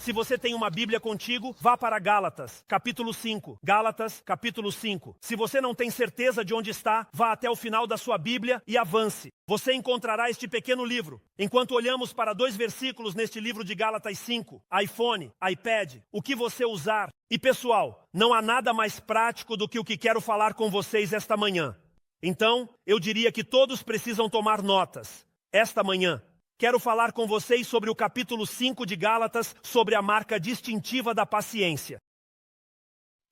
Se você tem uma Bíblia contigo, vá para Gálatas, capítulo 5. Gálatas, capítulo 5. Se você não tem certeza de onde está, vá até o final da sua Bíblia e avance. Você encontrará este pequeno livro. Enquanto olhamos para 2 versículos neste livro de Gálatas 5, iPhone, iPad, o que você usar. E pessoal, não há nada mais prático do que o que quero falar com vocês esta manhã. Então, eu diria que todos precisam tomar notas. Esta manhã, quero falar com vocês sobre o capítulo 5 de Gálatas, sobre a marca distintiva da paciência.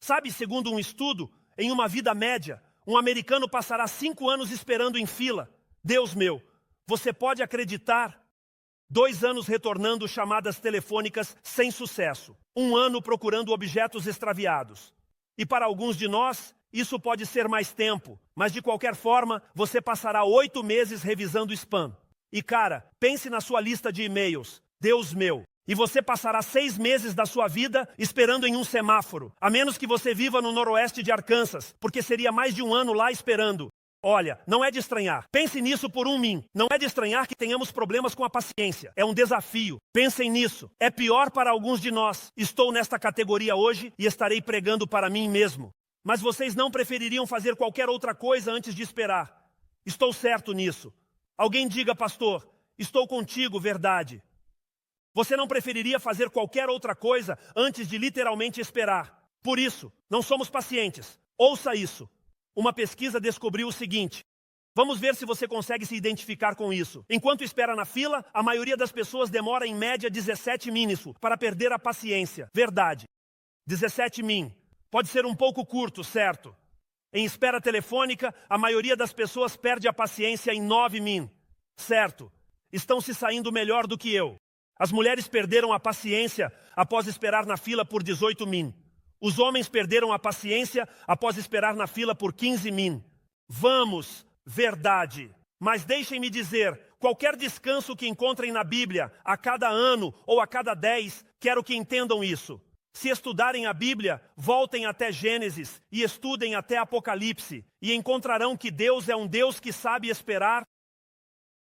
Sabe, segundo um estudo, em uma vida média, um americano passará 5 anos esperando em fila. Deus meu, você pode acreditar? 2 anos retornando chamadas telefônicas sem sucesso. 1 ano procurando objetos extraviados. E para alguns de nós, isso pode ser mais tempo. Mas de qualquer forma, você passará 8 meses revisando spam. E cara, pense na sua lista de e-mails. Deus meu. E você passará 6 meses da sua vida esperando em um semáforo. A menos que você viva no noroeste de Arkansas, porque seria mais de 1 ano lá esperando. Olha, não é de estranhar. Pense nisso por um min. Não é de estranhar que tenhamos problemas com a paciência. É um desafio. Pensem nisso. É pior para alguns de nós. Estou nesta categoria hoje e estarei pregando para mim mesmo. Mas vocês não prefeririam fazer qualquer outra coisa antes de esperar. Estou certo nisso. Alguém diga, pastor, estou contigo, verdade. Você não preferiria fazer qualquer outra coisa antes de literalmente esperar. Por isso, não somos pacientes. Ouça isso. Uma pesquisa descobriu o seguinte. Vamos ver se você consegue se identificar com isso. Enquanto espera na fila, a maioria das pessoas demora em média 17 min para perder a paciência. Verdade. 17 min. Pode ser um pouco curto, certo? Em espera telefônica, a maioria das pessoas perde a paciência em 9 min. Certo. Estão se saindo melhor do que eu. As mulheres perderam a paciência após esperar na fila por 18 min. Os homens perderam a paciência após esperar na fila por 15 min. Vamos, verdade. Mas deixem-me dizer, qualquer descanso que encontrem na Bíblia, a cada ano ou a cada 10, quero que entendam isso. Se estudarem a Bíblia, voltem até Gênesis e estudem até Apocalipse e encontrarão que Deus é um Deus que sabe esperar.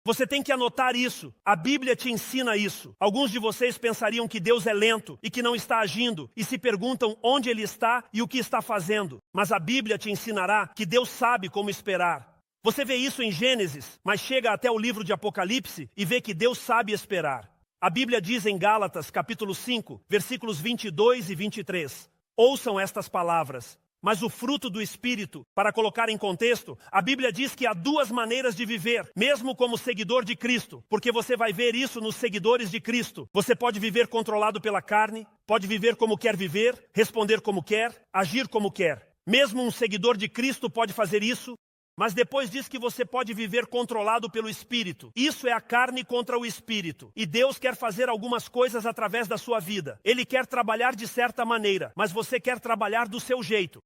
Você tem que anotar isso. A Bíblia te ensina isso. Alguns de vocês pensariam que Deus é lento e que não está agindo e se perguntam onde Ele está e o que está fazendo. Mas a Bíblia te ensinará que Deus sabe como esperar. Você vê isso em Gênesis, mas chega até o livro de Apocalipse e vê que Deus sabe esperar. A Bíblia diz em Gálatas, capítulo 5, versículos 22 e 23. Ouçam estas palavras. Mas o fruto do Espírito, para colocar em contexto, a Bíblia diz que há 2 maneiras de viver, mesmo como seguidor de Cristo. Porque você vai ver isso nos seguidores de Cristo. Você pode viver controlado pela carne, pode viver como quer viver, responder como quer, agir como quer. Mesmo um seguidor de Cristo pode fazer isso. Mas depois diz que você pode viver controlado pelo Espírito. Isso é a carne contra o Espírito. E Deus quer fazer algumas coisas através da sua vida. Ele quer trabalhar de certa maneira, mas você quer trabalhar do seu jeito.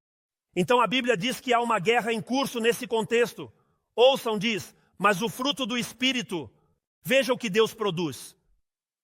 Então a Bíblia diz que há uma guerra em curso nesse contexto. Ouçam, diz, mas o fruto do Espírito, veja o que Deus produz.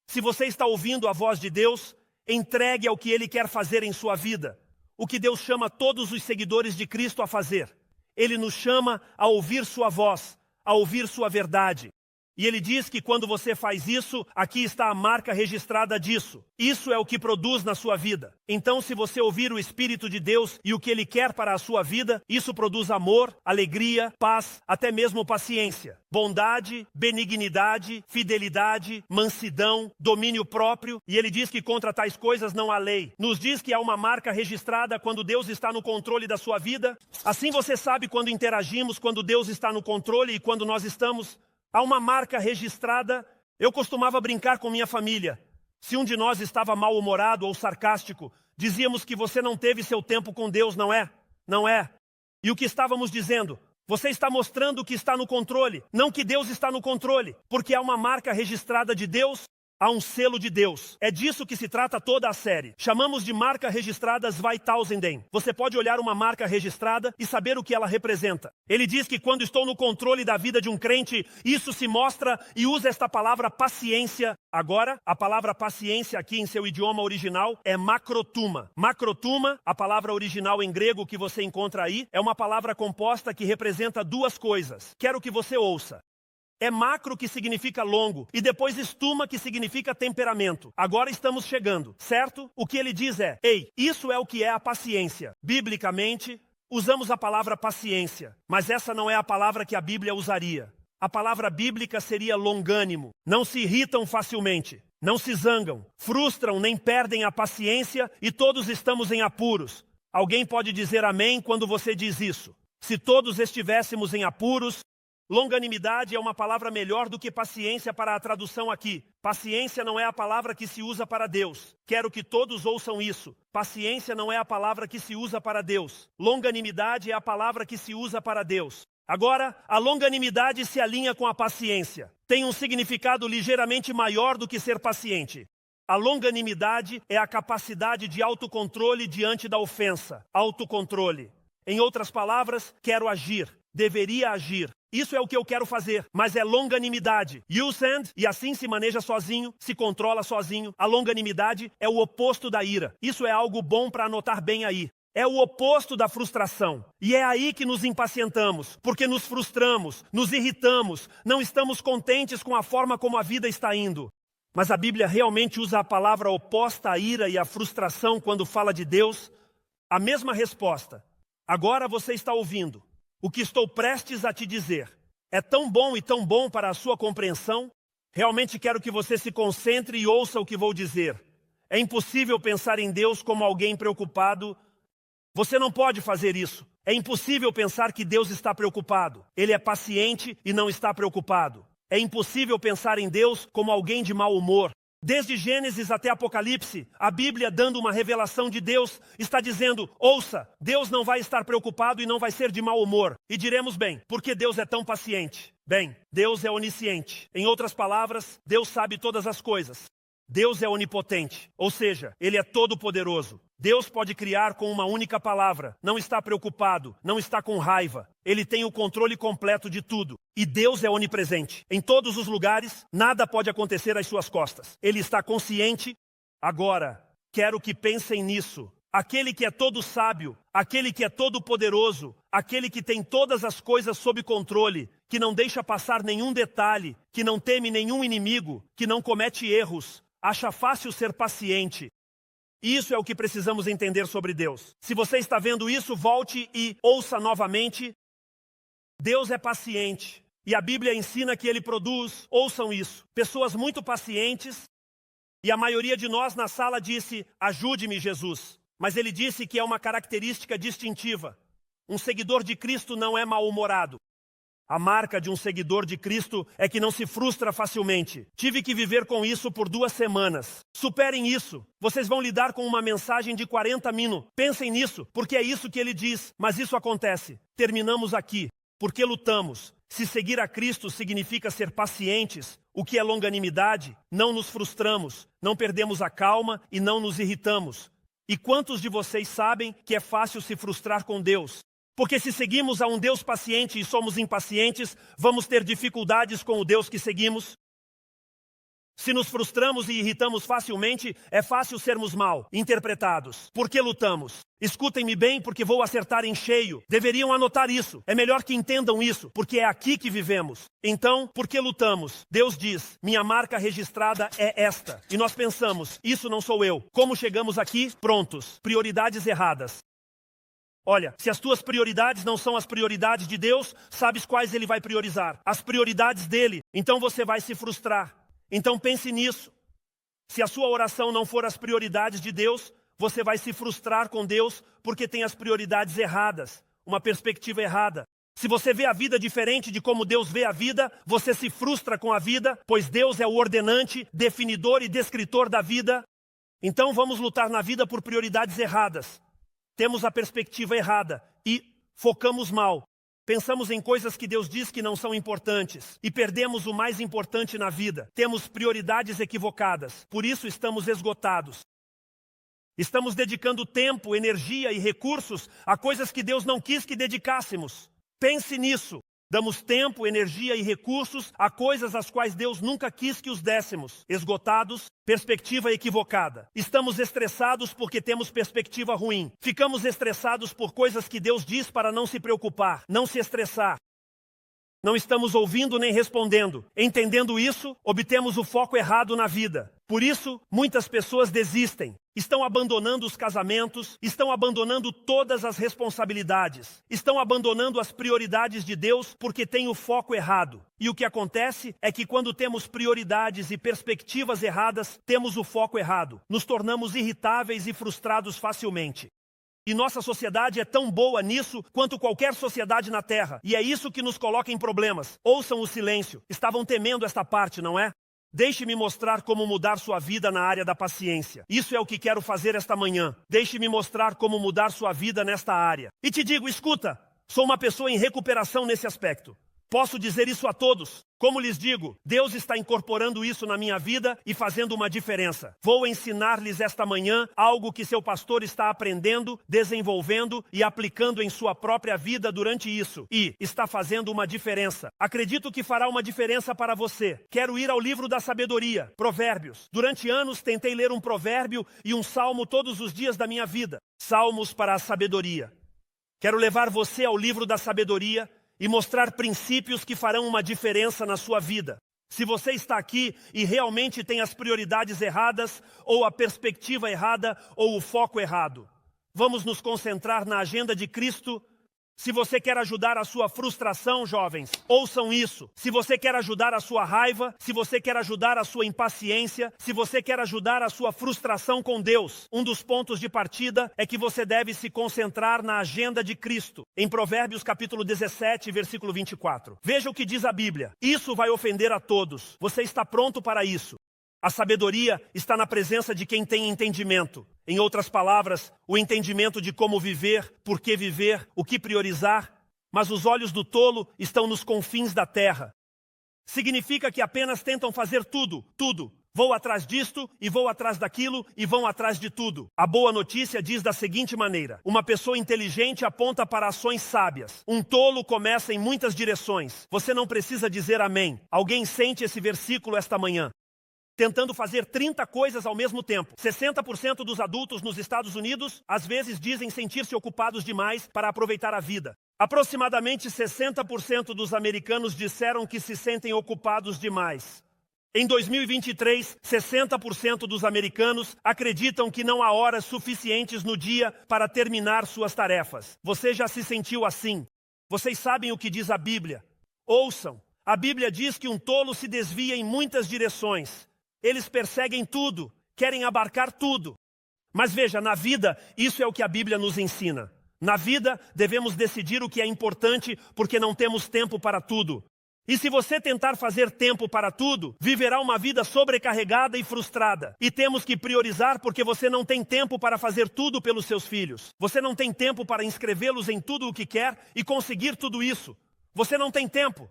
Se você está ouvindo a voz de Deus, entregue ao que Ele quer fazer em sua vida. O que Deus chama todos os seguidores de Cristo a fazer. Ele nos chama a ouvir sua voz, a ouvir sua verdade. E Ele diz que quando você faz isso, aqui está a marca registrada disso. Isso é o que produz na sua vida. Então, se você ouvir o Espírito de Deus e o que Ele quer para a sua vida, isso produz amor, alegria, paz, até mesmo paciência, bondade, benignidade, fidelidade, mansidão, domínio próprio. E Ele diz que contra tais coisas não há lei. Nos diz que há uma marca registrada quando Deus está no controle da sua vida. Assim você sabe quando interagimos, quando Deus está no controle e quando nós estamos. Há uma marca registrada. Eu costumava brincar com minha família. Se um de nós estava mal-humorado ou sarcástico, dizíamos que você não teve seu tempo com Deus, não é? Não é. E o que estávamos dizendo? Você está mostrando que está no controle, não que Deus está no controle. Porque há uma marca registrada de Deus, há um selo de Deus. É disso que se trata toda a série. Chamamos de marca registrada Zweitausenden. Você pode olhar uma marca registrada e saber o que ela representa. Ele diz que quando estou no controle da vida de um crente, isso se mostra e usa esta palavra paciência. Agora, a palavra paciência aqui em seu idioma original é makrotuma. Makrotuma, a palavra original em grego que você encontra aí, é uma palavra composta que representa 2 coisas. Quero que você ouça. É macro, que significa longo, e depois estuma, que significa temperamento. Agora estamos chegando, certo? O que ele diz é: ei, isso é o que é a paciência. Biblicamente, usamos a palavra paciência, mas essa não é a palavra que a Bíblia usaria. A palavra bíblica seria longânimo. Não se irritam facilmente, não se zangam, frustram nem perdem a paciência, e todos estamos em apuros. Alguém pode dizer amém quando você diz isso? Se todos estivéssemos em apuros, longanimidade é uma palavra melhor do que paciência para a tradução aqui. Paciência não é a palavra que se usa para Deus. Quero que todos ouçam isso. Paciência não é a palavra que se usa para Deus. Longanimidade é a palavra que se usa para Deus. Agora, a longanimidade se alinha com a paciência. Tem um significado ligeiramente maior do que ser paciente. A longanimidade é a capacidade de autocontrole diante da ofensa. Autocontrole. Em outras palavras, quero agir. Deveria agir. Isso é o que eu quero fazer, mas é longanimidade. You send, e assim se maneja sozinho, se controla sozinho. A longanimidade é o oposto da ira. Isso é algo bom para anotar bem aí. É o oposto da frustração. E é aí que nos impacientamos, porque nos frustramos, nos irritamos, não estamos contentes com a forma como a vida está indo. Mas a Bíblia realmente usa a palavra oposta à ira e à frustração quando fala de Deus? A mesma resposta. Agora você está ouvindo. O que estou prestes a te dizer é tão bom e tão bom para a sua compreensão. Realmente quero que você se concentre e ouça o que vou dizer. É impossível pensar em Deus como alguém preocupado. Você não pode fazer isso. É impossível pensar que Deus está preocupado. Ele é paciente e não está preocupado. É impossível pensar em Deus como alguém de mau humor. Desde Gênesis até Apocalipse, a Bíblia, dando uma revelação de Deus, está dizendo: ouça, Deus não vai estar preocupado e não vai ser de mau humor. E diremos, bem, por que Deus é tão paciente? Bem, Deus é onisciente. Em outras palavras, Deus sabe todas as coisas. Deus é onipotente, ou seja, Ele é todo-poderoso. Deus pode criar com uma única palavra, não está preocupado, não está com raiva. Ele tem o controle completo de tudo. E Deus é onipresente. Em todos os lugares, nada pode acontecer às suas costas. Ele está consciente. Agora, quero que pensem nisso. Aquele que é todo sábio, aquele que é todo poderoso, aquele que tem todas as coisas sob controle, que não deixa passar nenhum detalhe, que não teme nenhum inimigo, que não comete erros, acha fácil ser paciente. Isso é o que precisamos entender sobre Deus. Se você está vendo isso, volte e ouça novamente. Deus é paciente. E a Bíblia ensina que Ele produz, ouçam isso, pessoas muito pacientes. E a maioria de nós na sala disse: ajude-me, Jesus. Mas Ele disse que é uma característica distintiva. Um seguidor de Cristo não é mal-humorado. A marca de um seguidor de Cristo é que não se frustra facilmente. Tive que viver com isso por 2 semanas. Superem isso. Vocês vão lidar com uma mensagem de 40 minutos. Pensem nisso, porque é isso que ele diz. Mas isso acontece. Terminamos aqui. Porque lutamos. Se seguir a Cristo significa ser pacientes, o que é longanimidade, não nos frustramos, não perdemos a calma e não nos irritamos. E quantos de vocês sabem que é fácil se frustrar com Deus? Porque se seguimos a um Deus paciente e somos impacientes, vamos ter dificuldades com o Deus que seguimos. Se nos frustramos e irritamos facilmente, é fácil sermos mal interpretados. Por que lutamos? Escutem-me bem, porque vou acertar em cheio. Deveriam anotar isso. É melhor que entendam isso, porque é aqui que vivemos. Então, por que lutamos? Deus diz: minha marca registrada é esta. E nós pensamos: isso não sou eu. Como chegamos aqui? Prontos. Prioridades erradas. Olha, se as tuas prioridades não são as prioridades de Deus, sabes quais Ele vai priorizar? As prioridades dele. Então você vai se frustrar. Então pense nisso. Se a sua oração não for as prioridades de Deus, você vai se frustrar com Deus porque tem as prioridades erradas, uma perspectiva errada. Se você vê a vida diferente de como Deus vê a vida, você se frustra com a vida, pois Deus é o ordenante, definidor e descritor da vida. Então vamos lutar na vida por prioridades erradas. Temos a perspectiva errada e focamos mal. Pensamos em coisas que Deus diz que não são importantes e perdemos o mais importante na vida. Temos prioridades equivocadas, por isso estamos esgotados. Estamos dedicando tempo, energia e recursos a coisas que Deus não quis que dedicássemos. Pense nisso. Damos tempo, energia e recursos a coisas às quais Deus nunca quis que os dessemos. Esgotados, perspectiva equivocada. Estamos estressados porque temos perspectiva ruim. Ficamos estressados por coisas que Deus diz para não se preocupar, não se estressar. Não estamos ouvindo nem respondendo. Entendendo isso, obtemos o foco errado na vida. Por isso, muitas pessoas desistem. Estão abandonando os casamentos, estão abandonando todas as responsabilidades, estão abandonando as prioridades de Deus porque têm o foco errado. E o que acontece é que quando temos prioridades e perspectivas erradas, temos o foco errado. Nos tornamos irritáveis e frustrados facilmente. E nossa sociedade é tão boa nisso quanto qualquer sociedade na Terra. E é isso que nos coloca em problemas. Ouçam o silêncio. Estavam temendo esta parte, não é? Deixe-me mostrar como mudar sua vida na área da paciência. Isso é o que quero fazer esta manhã. Deixe-me mostrar como mudar sua vida nesta área. E te digo, escuta, sou uma pessoa em recuperação nesse aspecto. Posso dizer isso a todos. Como lhes digo, Deus está incorporando isso na minha vida e fazendo uma diferença. Vou ensinar-lhes esta manhã algo que seu pastor está aprendendo, desenvolvendo e aplicando em sua própria vida durante isso. E está fazendo uma diferença. Acredito que fará uma diferença para você. Quero ir ao livro da sabedoria, Provérbios. Durante anos tentei ler um provérbio e um salmo todos os dias da minha vida. Salmos para a sabedoria. Quero levar você ao livro da sabedoria e mostrar princípios que farão uma diferença na sua vida. Se você está aqui e realmente tem as prioridades erradas, ou a perspectiva errada, ou o foco errado, vamos nos concentrar na agenda de Cristo. Se você quer ajudar a sua frustração, jovens, ouçam isso. Se você quer ajudar a sua raiva, se você quer ajudar a sua impaciência, se você quer ajudar a sua frustração com Deus, um dos pontos de partida é que você deve se concentrar na agenda de Cristo. Em Provérbios capítulo 17, versículo 24. Veja o que diz a Bíblia. Isso vai ofender a todos. Você está pronto para isso? A sabedoria está na presença de quem tem entendimento. Em outras palavras, o entendimento de como viver, por que viver, o que priorizar. Mas os olhos do tolo estão nos confins da terra. Significa que apenas tentam fazer tudo. Vou atrás disto e vou atrás daquilo e vão atrás de tudo. A boa notícia diz da seguinte maneira: uma pessoa inteligente aponta para ações sábias. Um tolo começa em muitas direções. Você não precisa dizer amém. Alguém sente esse versículo esta manhã? Tentando fazer 30 coisas ao mesmo tempo. 60% dos adultos nos Estados Unidos, às vezes, dizem sentir-se ocupados demais para aproveitar a vida. Aproximadamente 60% dos americanos disseram que se sentem ocupados demais. Em 2023, 60% dos americanos acreditam que não há horas suficientes no dia para terminar suas tarefas. Você já se sentiu assim? Vocês sabem o que diz a Bíblia? Ouçam. A Bíblia diz que um tolo se desvia em muitas direções. Eles perseguem tudo, querem abarcar tudo. Mas veja, na vida, isso é o que a Bíblia nos ensina. Na vida, devemos decidir o que é importante, porque não temos tempo para tudo. E se você tentar fazer tempo para tudo, viverá uma vida sobrecarregada e frustrada. E temos que priorizar porque você não tem tempo para fazer tudo pelos seus filhos. Você não tem tempo para inscrevê-los em tudo o que quer e conseguir tudo isso. Você não tem tempo.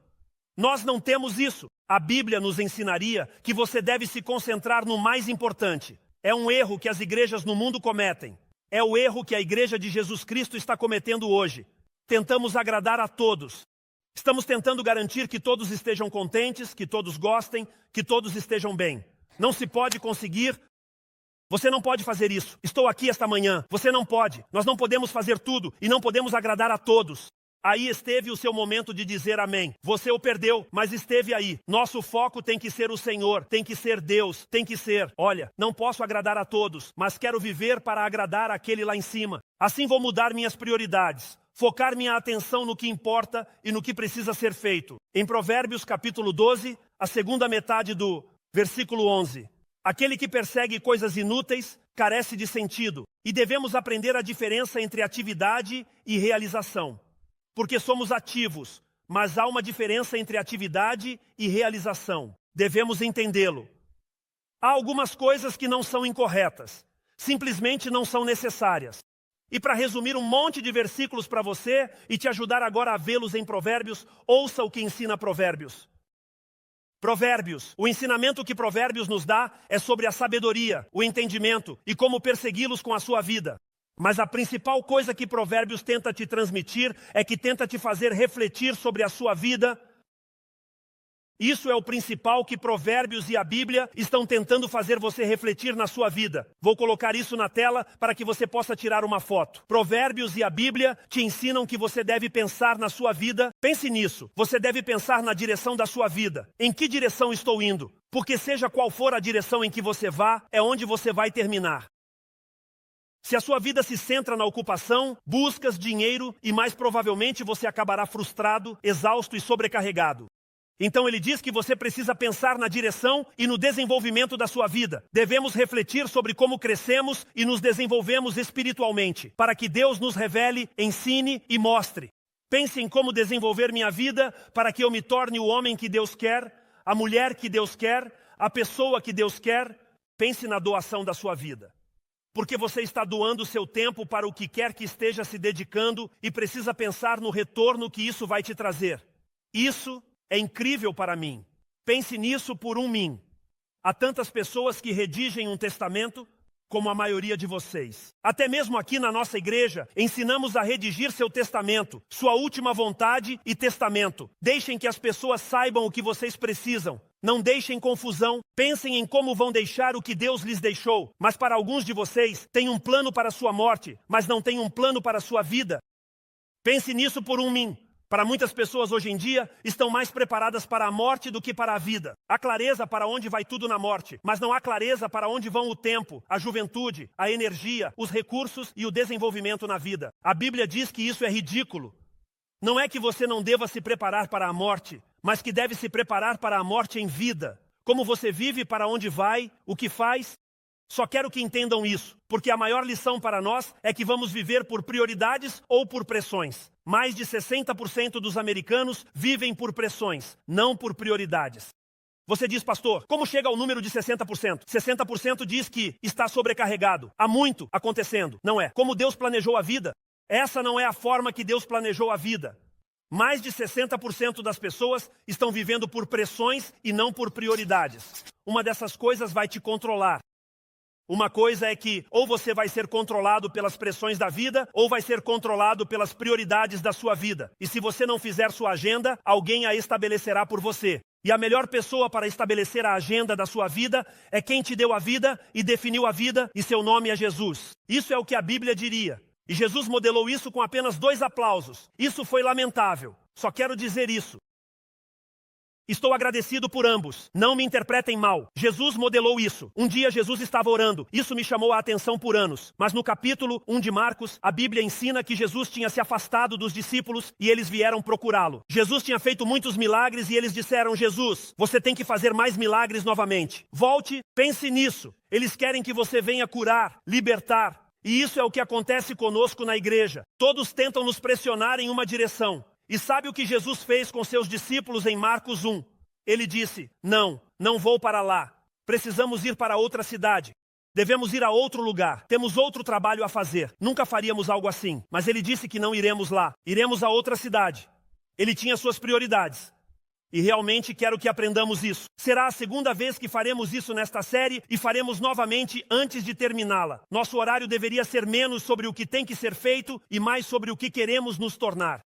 Nós não temos isso. A Bíblia nos ensinaria que você deve se concentrar no mais importante. É um erro que as igrejas no mundo cometem. É o erro que a igreja de Jesus Cristo está cometendo hoje. Tentamos agradar a todos. Estamos tentando garantir que todos estejam contentes, que todos gostem, que todos estejam bem. Não se pode conseguir. Você não pode fazer isso. Estou aqui esta manhã. Você não pode. Nós não podemos fazer tudo e não podemos agradar a todos. Aí esteve o seu momento de dizer amém. Você o perdeu, mas esteve aí. Nosso foco tem que ser o Senhor, tem que ser Deus, tem que ser: olha, não posso agradar a todos, mas quero viver para agradar aquele lá em cima. Assim vou mudar minhas prioridades, focar minha atenção no que importa e no que precisa ser feito. Em Provérbios capítulo 12, a segunda metade do versículo 11. Aquele que persegue coisas inúteis carece de sentido, e devemos aprender a diferença entre atividade e realização. Porque somos ativos, mas há uma diferença entre atividade e realização. Devemos entendê-lo. Há algumas coisas que não são incorretas, simplesmente não são necessárias. E para resumir um monte de versículos para você e te ajudar agora a vê-los em Provérbios, ouça o que ensina Provérbios. Provérbios, o ensinamento que Provérbios nos dá é sobre a sabedoria, o entendimento e como persegui-los com a sua vida. Mas a principal coisa que Provérbios tenta te transmitir é que tenta te fazer refletir sobre a sua vida Isso é o principal que Provérbios e a Bíblia estão tentando fazer você refletir na sua vida. Vou colocar isso na tela para que você possa tirar uma foto. Provérbios e a Bíblia te ensinam que você deve pensar na sua vida. Pense nisso. Você deve pensar na direção da sua vida. Em que direção estou indo? Porque seja qual for a direção em que você vá, é onde você vai terminar. Se a sua vida se centra na ocupação, buscas, dinheiro e mais provavelmente você acabará frustrado, exausto e sobrecarregado. Então ele diz que você precisa pensar na direção e no desenvolvimento da sua vida. Devemos refletir sobre como crescemos e nos desenvolvemos espiritualmente, para que Deus nos revele, ensine e mostre. Pense em como desenvolver minha vida para que eu me torne o homem que Deus quer, a mulher que Deus quer, a pessoa que Deus quer. Pense na doação da sua vida. Porque você está doando seu tempo para o que quer que esteja se dedicando e precisa pensar no retorno que isso vai te trazer. Isso é incrível para mim. Pense nisso por um mim. Há tantas pessoas que redigem um testamento, como a maioria de vocês. Até mesmo aqui na nossa igreja, ensinamos a redigir seu testamento, sua última vontade e testamento. Deixem que as pessoas saibam o que vocês precisam. Não deixem confusão. Pensem em como vão deixar o que Deus lhes deixou. Mas para alguns de vocês, tem um plano para a sua morte, mas não tem um plano para a sua vida. Pense nisso por um mim. Para muitas pessoas hoje em dia, estão mais preparadas para a morte do que para a vida. Há clareza para onde vai tudo na morte, mas não há clareza para onde vão o tempo, a juventude, a energia, os recursos e o desenvolvimento na vida. A Bíblia diz que isso é ridículo. Não é que você não deva se preparar para a morte, mas que deve se preparar para a morte em vida. Como você vive, para onde vai, o que faz. Só quero que entendam isso, porque a maior lição para nós é que vamos viver por prioridades ou por pressões. Mais de 60% dos americanos vivem por pressões, não por prioridades. Você diz, pastor, como chega ao número de 60%? 60% diz que está sobrecarregado. Há muito acontecendo. Não é. Como Deus planejou a vida? Essa não é a forma que Deus planejou a vida. Mais de 60% das pessoas estão vivendo por pressões e não por prioridades. Uma dessas coisas vai te controlar. Uma coisa é que ou você vai ser controlado pelas pressões da vida, ou vai ser controlado pelas prioridades da sua vida. E se você não fizer sua agenda, alguém a estabelecerá por você. E a melhor pessoa para estabelecer a agenda da sua vida é quem te deu a vida e definiu a vida, e seu nome é Jesus. Isso é o que a Bíblia diria. E Jesus modelou isso com apenas 2 aplausos. Isso foi lamentável. Só quero dizer isso. Estou agradecido por ambos. Não me interpretem mal. Jesus modelou isso. Um dia Jesus estava orando. Isso me chamou a atenção por anos. Mas no capítulo 1 de Marcos, a Bíblia ensina que Jesus tinha se afastado dos discípulos e eles vieram procurá-lo. Jesus tinha feito muitos milagres e eles disseram, Jesus, você tem que fazer mais milagres novamente. Volte, pense nisso. Eles querem que você venha curar, libertar. E isso é o que acontece conosco na igreja. Todos tentam nos pressionar em uma direção. E sabe o que Jesus fez com seus discípulos em Marcos 1? Ele disse, não vou para lá. Precisamos ir para outra cidade. Devemos ir a outro lugar. Temos outro trabalho a fazer. Nunca faríamos algo assim. Mas ele disse que não iremos lá. Iremos a outra cidade. Ele tinha suas prioridades. E realmente quero que aprendamos isso. Será a segunda vez que faremos isso nesta série e faremos novamente antes de terminá-la. Nosso horário deveria ser menos sobre o que tem que ser feito e mais sobre o que queremos nos tornar.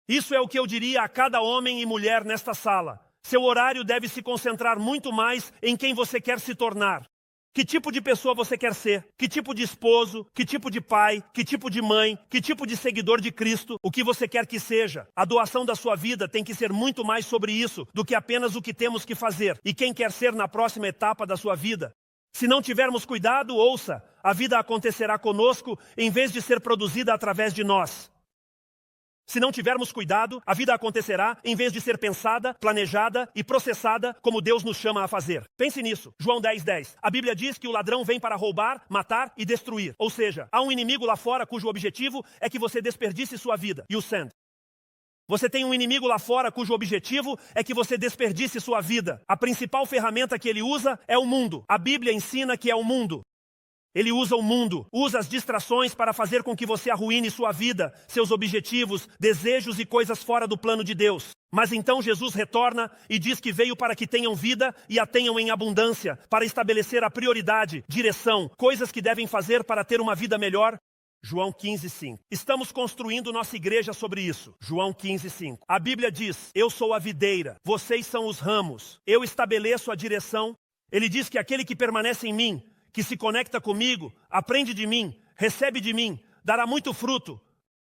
Isso é o que eu diria a cada homem e mulher nesta sala. Seu horário deve se concentrar muito mais em quem você quer se tornar. Que tipo de pessoa você quer ser? Que tipo de esposo? Que tipo de pai? Que tipo de mãe? Que tipo de seguidor de Cristo? O que você quer que seja? A doação da sua vida tem que ser muito mais sobre isso do que apenas o que temos que fazer. E quem quer ser na próxima etapa da sua vida? Se não tivermos cuidado, ouça, a vida acontecerá conosco em vez de ser produzida através de nós. Se não tivermos cuidado, a vida acontecerá em vez de ser pensada, planejada e processada como Deus nos chama a fazer. Pense nisso. João 10:10. A Bíblia diz que o ladrão vem para roubar, matar e destruir. Ou seja, há um inimigo lá fora cujo objetivo é que você desperdice sua vida. You send. Você tem um inimigo lá fora cujo objetivo é que você desperdice sua vida. A principal ferramenta que ele usa é o mundo. A Bíblia ensina que é o mundo. Ele usa o mundo, usa as distrações para fazer com que você arruine sua vida, seus objetivos, desejos e coisas fora do plano de Deus. Mas então Jesus retorna e diz que veio para que tenham vida e a tenham em abundância, para estabelecer a prioridade, direção, coisas que devem fazer para ter uma vida melhor. João 15:5. Estamos construindo nossa igreja sobre isso. João 15:5. A Bíblia diz: eu sou a videira, vocês são os ramos. Eu estabeleço a direção. Ele diz que aquele que permanece em mim, que se conecta comigo, aprende de mim, recebe de mim, dará muito fruto.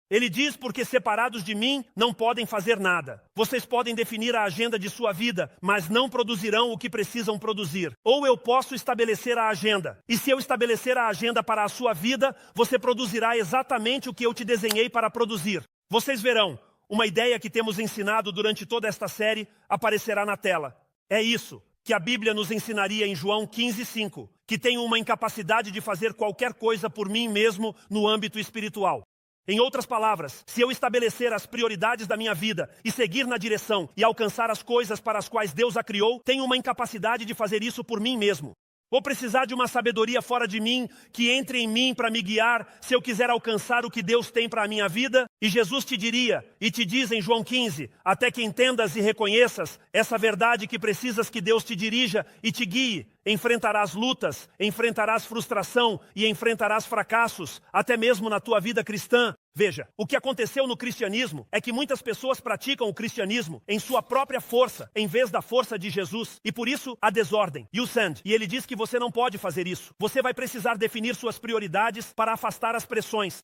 Ele diz: porque separados de mim não podem fazer nada. Vocês podem definir a agenda de sua vida, mas não produzirão o que precisam produzir. Ou eu posso estabelecer a agenda. E se eu estabelecer a agenda para a sua vida, você produzirá exatamente o que eu te desenhei para produzir. Vocês verão, uma ideia que temos ensinado durante toda esta série aparecerá na tela. É isso que a Bíblia nos ensinaria em João 15:5, que tenho uma incapacidade de fazer qualquer coisa por mim mesmo no âmbito espiritual. Em outras palavras, se eu estabelecer as prioridades da minha vida e seguir na direção e alcançar as coisas para as quais Deus a criou, tenho uma incapacidade de fazer isso por mim mesmo. Vou precisar de uma sabedoria fora de mim, que entre em mim para me guiar, se eu quiser alcançar o que Deus tem para a minha vida. E Jesus te diria, e te diz em João 15, até que entendas e reconheças essa verdade que precisas que Deus te dirija e te guie. Enfrentarás lutas, enfrentarás frustração e enfrentarás fracassos, até mesmo na tua vida cristã. Veja, o que aconteceu no cristianismo é que muitas pessoas praticam o cristianismo em sua própria força, em vez da força de Jesus. E por isso, a desordem e o sand. E ele diz que você não pode fazer isso. Você vai precisar definir suas prioridades para afastar as pressões.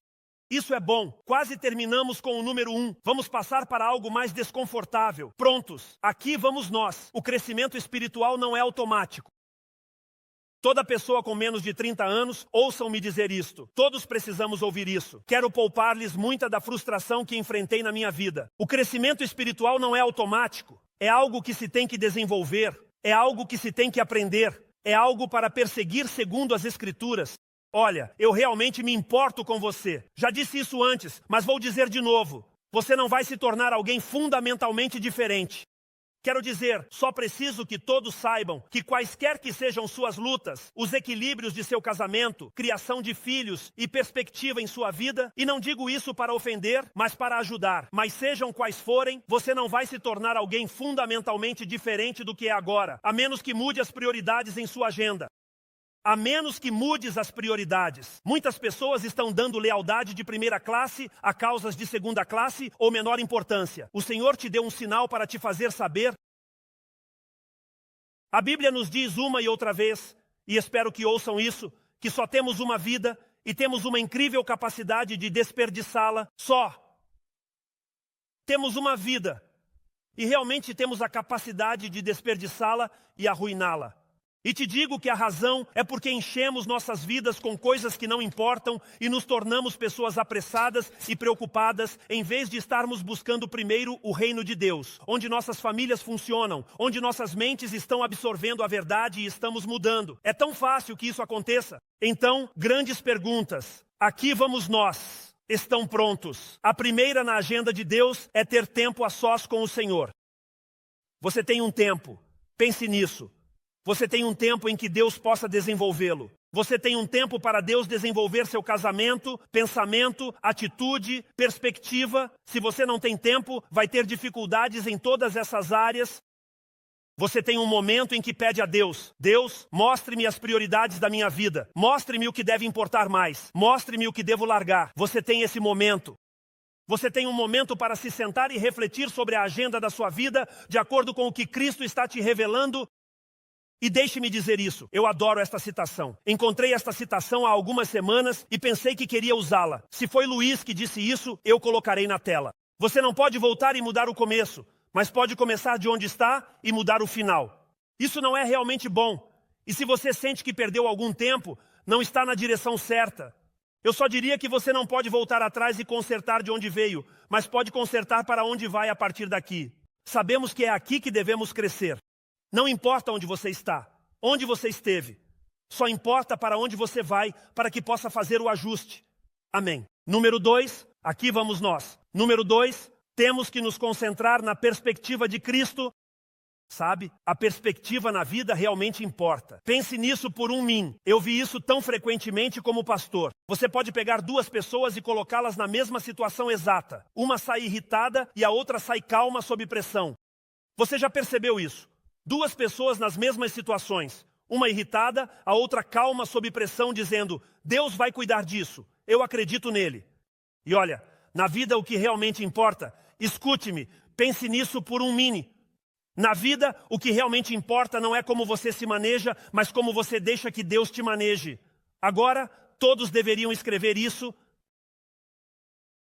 Isso é bom. Quase terminamos com o número 1. Vamos passar para algo mais desconfortável. Prontos. Aqui vamos nós. O crescimento espiritual não é automático. Toda pessoa com menos de 30 anos, ouçam-me dizer isto. Todos precisamos ouvir isso. Quero poupar-lhes muita da frustração que enfrentei na minha vida. O crescimento espiritual não é automático. É algo que se tem que desenvolver. É algo que se tem que aprender. É algo para perseguir segundo as Escrituras. Olha, eu realmente me importo com você. Já disse isso antes, mas vou dizer de novo. Você não vai se tornar alguém fundamentalmente diferente. Quero dizer, só preciso que todos saibam que quaisquer que sejam suas lutas, os equilíbrios de seu casamento, criação de filhos e perspectiva em sua vida, e não digo isso para ofender, mas para ajudar. Mas sejam quais forem, você não vai se tornar alguém fundamentalmente diferente do que é agora, a menos que mude as prioridades em sua agenda. A menos que mudes as prioridades. Muitas pessoas estão dando lealdade de primeira classe a causas de segunda classe ou menor importância. O Senhor te deu um sinal para te fazer saber. A Bíblia nos diz uma e outra vez, e espero que ouçam isso, que só temos uma vida e temos uma incrível capacidade de desperdiçá-la só. Temos uma vida e realmente temos a capacidade de desperdiçá-la e arruiná-la. E te digo que a razão é porque enchemos nossas vidas com coisas que não importam e nos tornamos pessoas apressadas e preocupadas, em vez de estarmos buscando primeiro o reino de Deus, onde nossas famílias funcionam, onde nossas mentes estão absorvendo a verdade e estamos mudando. É tão fácil que isso aconteça. Então, grandes perguntas. Aqui vamos nós. Estão prontos. A primeira na agenda de Deus é ter tempo a sós com o Senhor. Você tem um tempo. Pense nisso. Você tem um tempo em que Deus possa desenvolvê-lo. Você tem um tempo para Deus desenvolver seu casamento, pensamento, atitude, perspectiva. Se você não tem tempo, vai ter dificuldades em todas essas áreas. Você tem um momento em que pede a Deus: Deus, mostre-me as prioridades da minha vida. Mostre-me o que deve importar mais. Mostre-me o que devo largar. Você tem esse momento. Você tem um momento para se sentar e refletir sobre a agenda da sua vida, de acordo com o que Cristo está te revelando. E deixe-me dizer isso, eu adoro esta citação. Encontrei esta citação há algumas semanas e pensei que queria usá-la. Se foi Luiz que disse isso, eu colocarei na tela. Você não pode voltar e mudar o começo, mas pode começar de onde está e mudar o final. Isso não é realmente bom. E se você sente que perdeu algum tempo, não está na direção certa. Eu só diria que você não pode voltar atrás e consertar de onde veio, mas pode consertar para onde vai a partir daqui. Sabemos que é aqui que devemos crescer. Não importa onde você está, onde você esteve. Só importa para onde você vai, para que possa fazer o ajuste. Amém. Número 2, aqui vamos nós. Número 2, temos que nos concentrar na perspectiva de Cristo. Sabe, a perspectiva na vida realmente importa. Pense nisso por um min. Eu vi isso tão frequentemente como pastor. Você pode pegar duas pessoas e colocá-las na mesma situação exata. Uma sai irritada e a outra sai calma sob pressão. Você já percebeu isso? Duas pessoas nas mesmas situações. Uma irritada, a outra calma sob pressão, dizendo: Deus vai cuidar disso, eu acredito nele. E olha, na vida o que realmente importa, escute-me, pense nisso por um mini. Na vida o que realmente importa não é como você se maneja, mas como você deixa que Deus te maneje. Agora, todos deveriam escrever isso.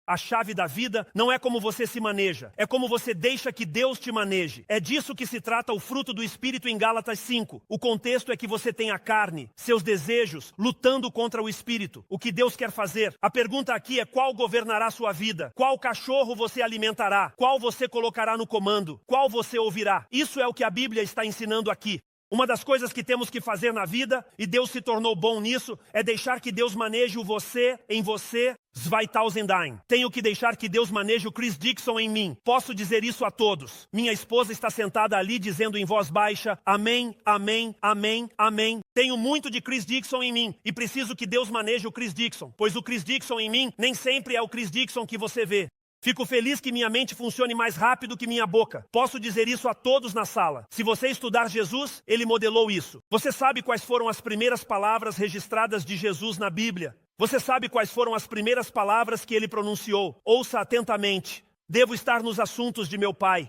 A chave da vida não é como você se maneja, é como você deixa que Deus te maneje. É disso que se trata o fruto do Espírito em Gálatas 5. O contexto é que você tem a carne, seus desejos, lutando contra o Espírito. O que Deus quer fazer? A pergunta aqui é: qual governará sua vida? Qual cachorro você alimentará? Qual você colocará no comando? Qual você ouvirá? Isso é o que a Bíblia está ensinando aqui. Uma das coisas que temos que fazer na vida, e Deus se tornou bom nisso, é deixar que Deus maneje o você em você, 2010. Tenho que deixar que Deus maneje o Chris Dixon em mim. Posso dizer isso a todos. Minha esposa está sentada ali dizendo em voz baixa: amém, amém, amém, amém. Tenho muito de Chris Dixon em mim e preciso que Deus maneje o Chris Dixon, pois o Chris Dixon em mim nem sempre é o Chris Dixon que você vê. Fico feliz que minha mente funcione mais rápido que minha boca. Posso dizer isso a todos na sala. Se você estudar Jesus, ele modelou isso. Você sabe quais foram as primeiras palavras registradas de Jesus na Bíblia? Você sabe quais foram as primeiras palavras que ele pronunciou? Ouça atentamente. Devo estar nos assuntos de meu Pai.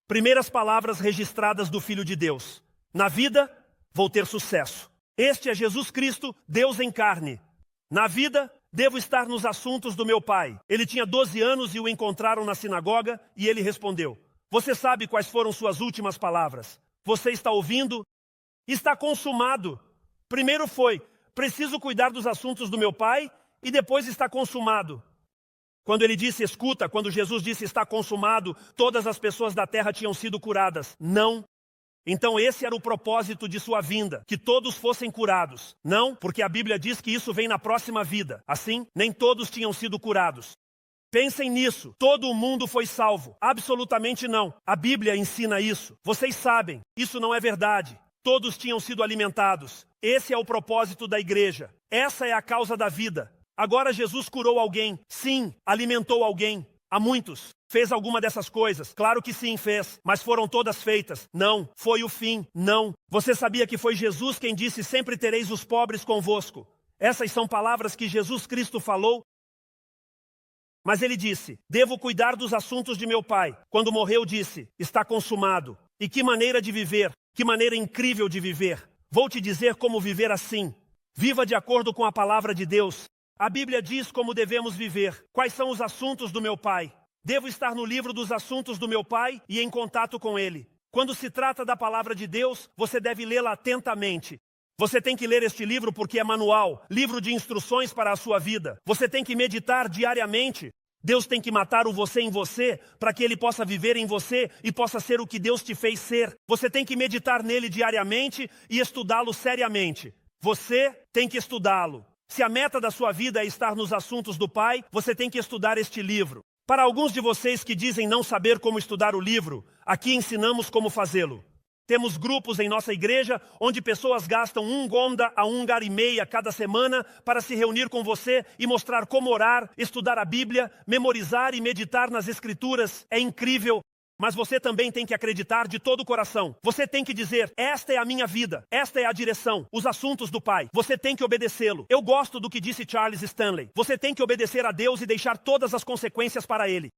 Primeiras palavras registradas do Filho de Deus. Na vida, vou ter sucesso. Este é Jesus Cristo, Deus em carne. Na vida, devo estar nos assuntos do meu Pai. Ele tinha 12 anos e o encontraram na sinagoga e ele respondeu: você sabe quais foram suas últimas palavras? Você está ouvindo? Está consumado. Primeiro foi: preciso cuidar dos assuntos do meu Pai, e depois está consumado. Quando ele disse escuta, quando Jesus disse está consumado, todas as pessoas da terra tinham sido curadas. Não. Então esse era o propósito de sua vinda, que todos fossem curados. Não, porque a Bíblia diz que isso vem na próxima vida. Assim, nem todos tinham sido curados. Pensem nisso, todo o mundo foi salvo. Absolutamente não. A Bíblia ensina isso. Vocês sabem, isso não é verdade. Todos tinham sido alimentados. Esse é o propósito da igreja. Essa é a causa da vida. Agora Jesus curou alguém. Sim, alimentou alguém. A muitos. Fez alguma dessas coisas? Claro que sim, fez. Mas foram todas feitas? Não. Foi o fim? Não. Você sabia que foi Jesus quem disse: sempre tereis os pobres convosco? Essas são palavras que Jesus Cristo falou. Mas ele disse: devo cuidar dos assuntos de meu Pai. Quando morreu disse: está consumado. E que maneira de viver, que maneira incrível de viver. Vou te dizer como viver assim. Viva de acordo com a palavra de Deus. A Bíblia diz como devemos viver. Quais são os assuntos do meu Pai? Devo estar no livro dos assuntos do meu Pai e em contato com Ele. Quando se trata da palavra de Deus, você deve lê-la atentamente. Você tem que ler este livro porque é manual, livro de instruções para a sua vida. Você tem que meditar diariamente. Deus tem que matar o você em você para que Ele possa viver em você e possa ser o que Deus te fez ser. Você tem que meditar nele diariamente e estudá-lo seriamente. Você tem que estudá-lo. Se a meta da sua vida é estar nos assuntos do Pai, você tem que estudar este livro. Para alguns de vocês que dizem não saber como estudar o livro, aqui ensinamos como fazê-lo. Temos grupos em nossa igreja onde pessoas gastam 1 gonda a 1 meia cada semana para se reunir com você e mostrar como orar, estudar a Bíblia, memorizar e meditar nas Escrituras. É incrível. Mas você também tem que acreditar de todo o coração. Você tem que dizer: esta é a minha vida, esta é a direção, os assuntos do Pai. Você tem que obedecê-lo. Eu gosto do que disse Charles Stanley. Você tem que obedecer a Deus e deixar todas as consequências para Ele.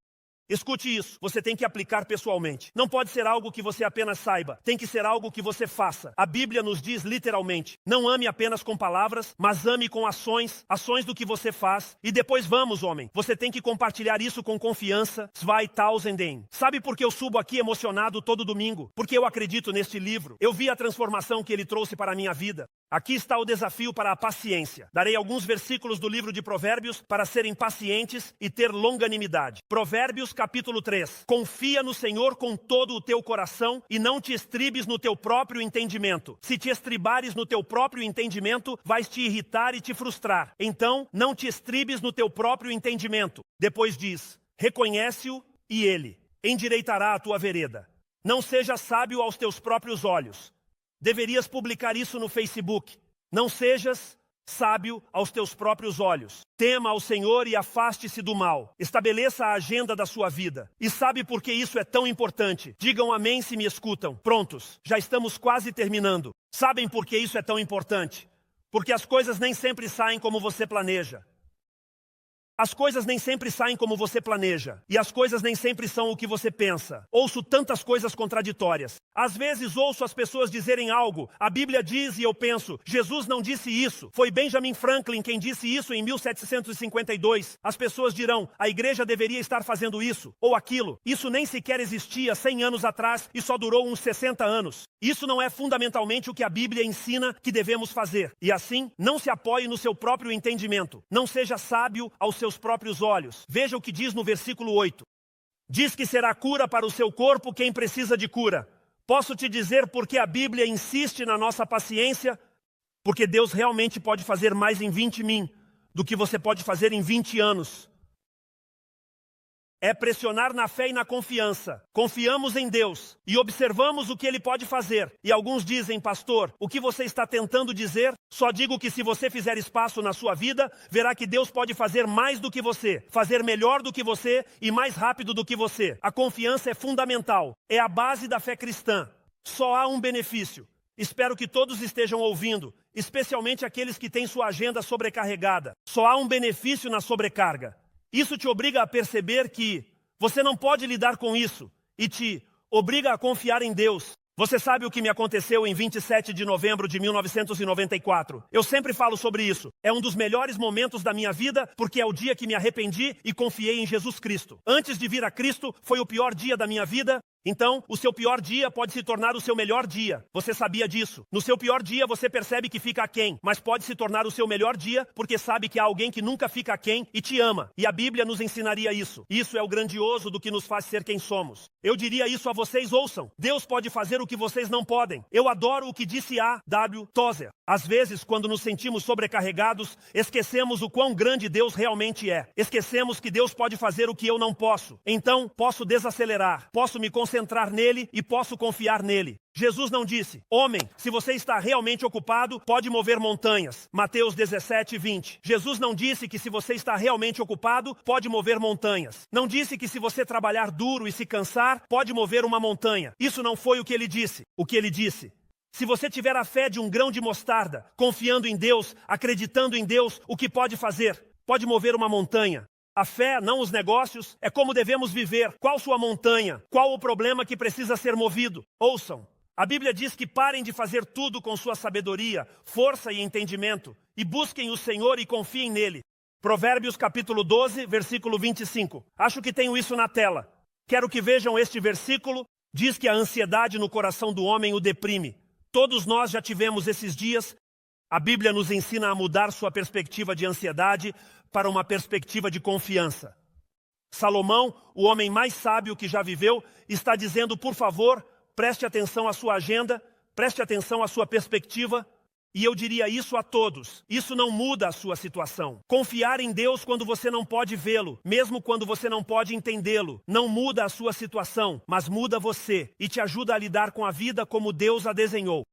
Escute isso, você tem que aplicar pessoalmente. Não pode ser algo que você apenas saiba, tem que ser algo que você faça. A Bíblia nos diz literalmente: não ame apenas com palavras, mas ame com ações, ações do que você faz. E depois vamos, homem, você tem que compartilhar isso com confiança. 2010. Sabe por que eu subo aqui emocionado todo domingo? Porque eu acredito neste livro. Eu vi a transformação que ele trouxe para a minha vida. Aqui está o desafio para a paciência. Darei alguns versículos do livro de Provérbios para serem pacientes e ter longanimidade. Provérbios capítulo 3. Confia no Senhor com todo o teu coração e não te estribes no teu próprio entendimento. Se te estribares no teu próprio entendimento, vais te irritar e te frustrar. Então, não te estribes no teu próprio entendimento. Depois diz: reconhece-o e ele endireitará a tua vereda. Não seja sábio aos teus próprios olhos. Deverias publicar isso no Facebook. Não sejas sábio aos teus próprios olhos. Tema ao Senhor e afaste-se do mal. Estabeleça a agenda da sua vida. E sabe por que isso é tão importante? Digam amém se me escutam. Prontos, já estamos quase terminando. Sabem por que isso é tão importante? Porque as coisas nem sempre saem como você planeja. As coisas nem sempre saem como você planeja. E as coisas nem sempre são o que você pensa. Ouço tantas coisas contraditórias. Às vezes ouço as pessoas dizerem algo. A Bíblia diz e eu penso, Jesus não disse isso. Foi Benjamin Franklin quem disse isso em 1752. As pessoas dirão, a igreja deveria estar fazendo isso ou aquilo. Isso nem sequer existia 100 anos atrás e só durou uns 60 anos. Isso não é fundamentalmente o que a Bíblia ensina que devemos fazer. E assim, não se apoie no seu próprio entendimento. Não seja sábio aos seus próprios olhos. Veja o que diz no versículo 8. Diz que será cura para o seu corpo quem precisa de cura. Posso te dizer por que a Bíblia insiste na nossa paciência? Porque Deus realmente pode fazer mais em 20 min do que você pode fazer em 20 anos. É pressionar na fé e na confiança. Confiamos em Deus e observamos o que Ele pode fazer. E alguns dizem, pastor, o que você está tentando dizer? Só digo que se você fizer espaço na sua vida, verá que Deus pode fazer mais do que você, fazer melhor do que você e mais rápido do que você. A confiança é fundamental, é a base da fé cristã. Só há um benefício. Espero que todos estejam ouvindo, especialmente aqueles que têm sua agenda sobrecarregada. Só há um benefício na sobrecarga. Isso te obriga a perceber que você não pode lidar com isso e te obriga a confiar em Deus. Você sabe o que me aconteceu em 27 de novembro de 1994. Eu sempre falo sobre isso. É um dos melhores momentos da minha vida porque é o dia que me arrependi e confiei em Jesus Cristo. Antes de vir a Cristo, foi o pior dia da minha vida. Então, o seu pior dia pode se tornar o seu melhor dia. Você sabia disso? No seu pior dia, você percebe que fica aquém, mas pode se tornar o seu melhor dia porque sabe que há alguém que nunca fica aquém e te ama. E a Bíblia nos ensinaria isso. Isso é o grandioso do que nos faz ser quem somos. Eu diria isso a vocês, ouçam. Deus pode fazer o que vocês não podem. Eu adoro o que disse A. W. Tozer. Às vezes, quando nos sentimos sobrecarregados, esquecemos o quão grande Deus realmente é. Esquecemos que Deus pode fazer o que eu não posso. Então, posso desacelerar, posso me concentrar nele e posso confiar nele. Jesus não disse, homem, se você está realmente ocupado, pode mover montanhas. Mateus 17, 20. Jesus não disse que se você está realmente ocupado, pode mover montanhas. Não disse que se você trabalhar duro e se cansar, pode mover uma montanha. Isso não foi o que ele disse. O que ele disse? Se você tiver a fé de um grão de mostarda, confiando em Deus, acreditando em Deus, o que pode fazer? Pode mover uma montanha. A fé, não os negócios, é como devemos viver. Qual sua montanha? Qual o problema que precisa ser movido? Ouçam. A Bíblia diz que parem de fazer tudo com sua sabedoria, força e entendimento, e busquem o Senhor e confiem nele. Provérbios capítulo 12, versículo 25. Acho que tenho isso na tela. Quero que vejam este versículo. Diz que a ansiedade no coração do homem o deprime. Todos nós já tivemos esses dias. A Bíblia nos ensina a mudar sua perspectiva de ansiedade para uma perspectiva de confiança. Salomão, o homem mais sábio que já viveu, está dizendo, por favor, preste atenção à sua agenda, preste atenção à sua perspectiva. E eu diria isso a todos. Isso não muda a sua situação. Confiar em Deus quando você não pode vê-lo, mesmo quando você não pode entendê-lo, não muda a sua situação, mas muda você e te ajuda a lidar com a vida como Deus a desenhou.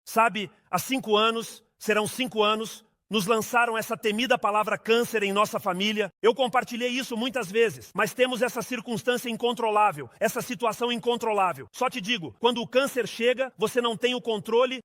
Sabe, há 5 anos, serão 5 anos, nos lançaram essa temida palavra câncer em nossa família. Eu compartilhei isso muitas vezes, mas temos essa circunstância incontrolável, essa situação incontrolável. Só te digo, quando o câncer chega, você não tem o controle.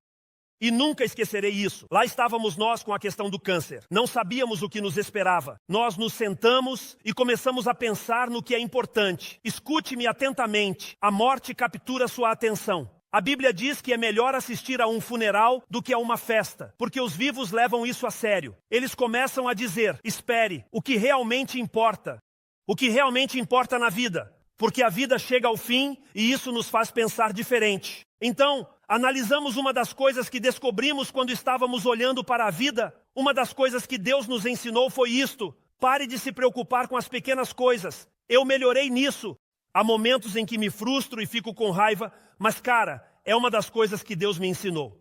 E nunca esquecerei isso. Lá estávamos nós com a questão do câncer. Não sabíamos o que nos esperava. Nós nos sentamos e começamos a pensar no que é importante. Escute-me atentamente. A morte captura sua atenção. A Bíblia diz que é melhor assistir a um funeral do que a uma festa, porque os vivos levam isso a sério. Eles começam a dizer, espere, o que realmente importa. O que realmente importa na vida. Porque a vida chega ao fim e isso nos faz pensar diferente. Então, analisamos uma das coisas que descobrimos quando estávamos olhando para a vida. Uma das coisas que Deus nos ensinou foi isto. Pare de se preocupar com as pequenas coisas. Eu melhorei nisso. Há momentos em que me frustro e fico com raiva, mas cara, é uma das coisas que Deus me ensinou.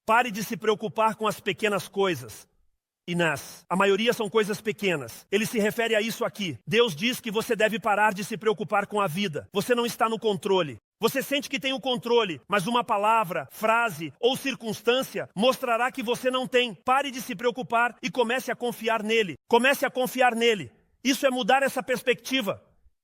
Pare de se preocupar com as pequenas coisas. Inés. A maioria são coisas pequenas. Ele se refere a isso aqui. Deus diz que você deve parar de se preocupar com a vida. Você não está no controle. Você sente que tem o controle, mas uma palavra, frase ou circunstância mostrará que você não tem. Pare de se preocupar e comece a confiar nele. Comece a confiar nele. Isso é mudar essa perspectiva.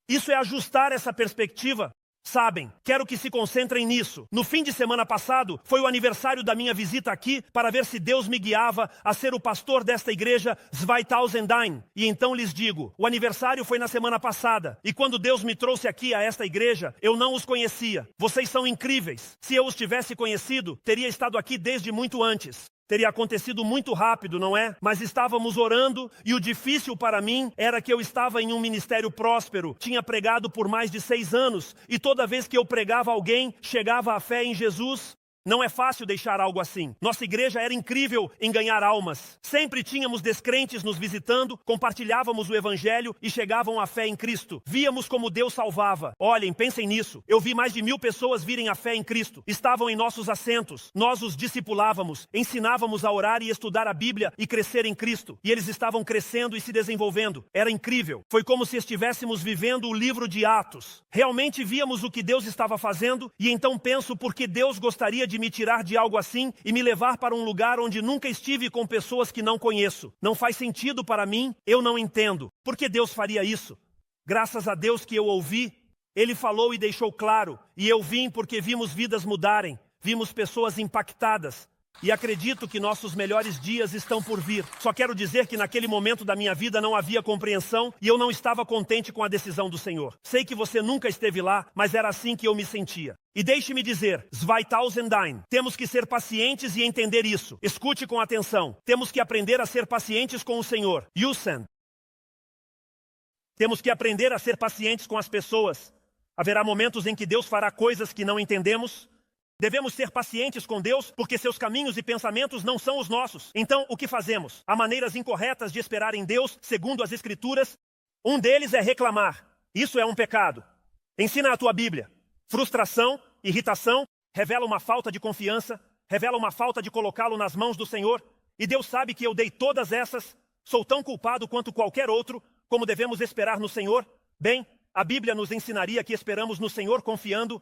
Isso é ajustar essa perspectiva. Sabem, quero que se concentrem nisso. No fim de semana passado, foi o aniversário da minha visita aqui para ver se Deus me guiava a ser o pastor desta igreja 2010. E então lhes digo, o aniversário foi na semana passada. E quando Deus me trouxe aqui a esta igreja, eu não os conhecia. Vocês são incríveis. Se eu os tivesse conhecido, teria estado aqui desde muito antes. Teria acontecido muito rápido, não é? Mas estávamos orando e o difícil para mim era que eu estava em um ministério próspero. Tinha pregado por mais de 6 anos e toda vez que eu pregava alguém, chegava a fé em Jesus. Não é fácil deixar algo assim. Nossa igreja era incrível em ganhar almas. Sempre tínhamos descrentes nos visitando, compartilhávamos o evangelho e chegavam à fé em Cristo. Víamos como Deus salvava. Olhem, pensem nisso. Eu vi mais de 1000 pessoas virem à fé em Cristo. Estavam em nossos assentos. Nós os discipulávamos, ensinávamos a orar e estudar a Bíblia e crescer em Cristo. E eles estavam crescendo e se desenvolvendo. Era incrível. Foi como se estivéssemos vivendo o livro de Atos. Realmente víamos o que Deus estava fazendo e então penso por que Deus gostaria de me tirar de algo assim e me levar para um lugar onde nunca estive com pessoas que não conheço. Não faz sentido para mim, eu não entendo. Por que Deus faria isso? Graças a Deus que eu ouvi, Ele falou e deixou claro, e eu vim porque vimos vidas mudarem, vimos pessoas impactadas. E acredito que nossos melhores dias estão por vir. Só quero dizer que naquele momento da minha vida não havia compreensão e eu não estava contente com a decisão do Senhor. Sei que você nunca esteve lá, mas era assim que eu me sentia. E deixe-me dizer, 2010, temos que ser pacientes e entender isso. Escute com atenção. Temos que aprender a ser pacientes com o Senhor. Yusen. Temos que aprender a ser pacientes com as pessoas. Haverá momentos em que Deus fará coisas que não entendemos. Devemos ser pacientes com Deus, porque seus caminhos e pensamentos não são os nossos. Então, o que fazemos? Há maneiras incorretas de esperar em Deus, segundo as Escrituras. Um deles é reclamar. Isso é um pecado. Ensina a tua Bíblia. Frustração, irritação, revela uma falta de confiança, revela uma falta de colocá-lo nas mãos do Senhor. E Deus sabe que eu dei todas essas. Sou tão culpado quanto qualquer outro. Como devemos esperar no Senhor? Bem, a Bíblia nos ensinaria que esperamos no Senhor confiando.